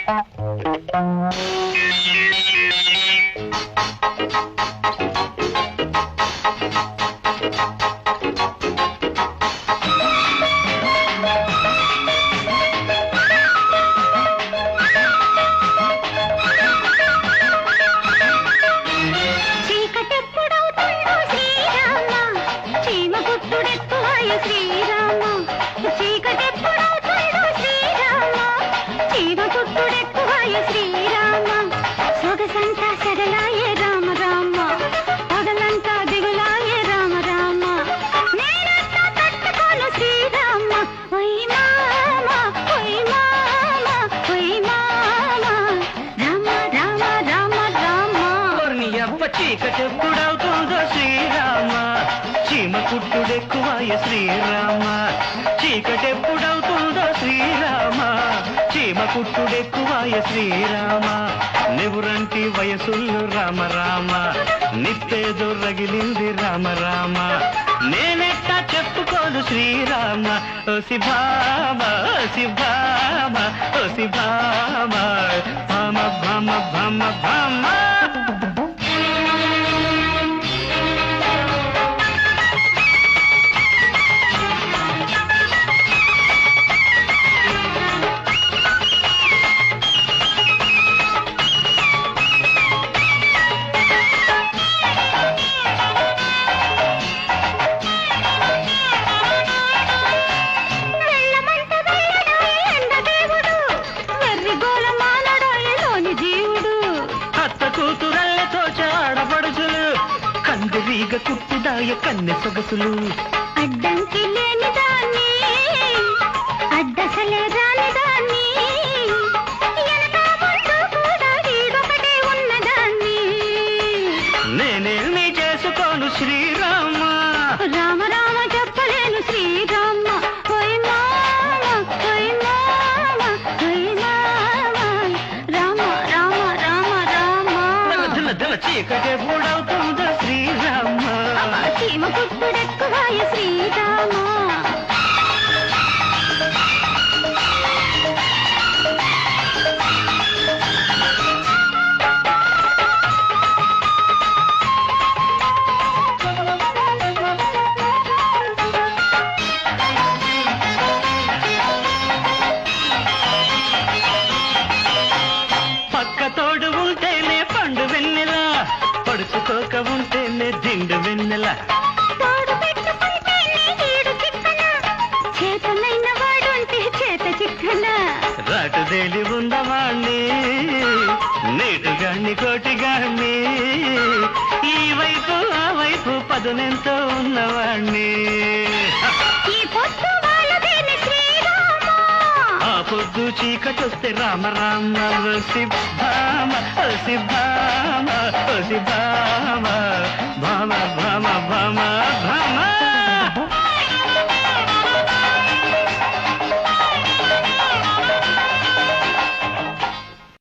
చీకటెప్పుడవుతుందో శ్రీరామ, చీమ కుట్టుడెక్కువాయ శ్రీరామ. చీకటెప్పుడవుతుందో శ్రీరామ, చీమ కుట్టుడెక్కువాయ శ్రీరామ. నెవురంటి వయసుల్లో రామ రామ, నిప్పేదో రగిలింది రామ రామ. నేనెట్టా చెప్పుకోదు శ్రీరామ, ఓ శిభామ ఓ శిభామ ఓ శిభామ. భామ భామ భామ భామ. కందిరీగ కుట్టుదాయ కన్నె సొగసులు, అడ్డంకి లేని దాన్ని అడ్డసలే రాని దాన్ని, కూడా ఈడొకటే ఉన్నదాన్ని. నేనేమి చేసుకోను శ్రీరామ, రామ రామ చెప్పలేను శ్రీరామ. ఓయ్ మామ ఓయ్ మామ ఓయ్ మామ, రామ రామ రామ రామ. దిల దిల చీకటే పూడవుతుందో శ్రీరామ, చీమ కుట్టుడెక్కువాయ శ్రీరామ. పక్క తోడు ఉంటేనే పండు వెన్నెల, పడుచుకోక ఉంటేనే దిండు వెన్నెల. తోడు పెట్టుకుంటేనే ఈడు చిక్కన, చేతనైన వాడుంటే చేత చిక్కన. రాటుదేలి ఉన్నవాణ్ణి, నీటుగాన్ని కోటిగాన్ని, ఈ వైపు ఆ వైపు పదునెంతో ఉన్నవాణ్ణి. ఈ పొద్దు వాళ్ళదేని శ్రీరామ, ఆ పొద్దు చీకటొస్తే రామ రామ. ఓ శిభామ ఓ శిభామ ఓ శిభామ. భామ భామ భామ.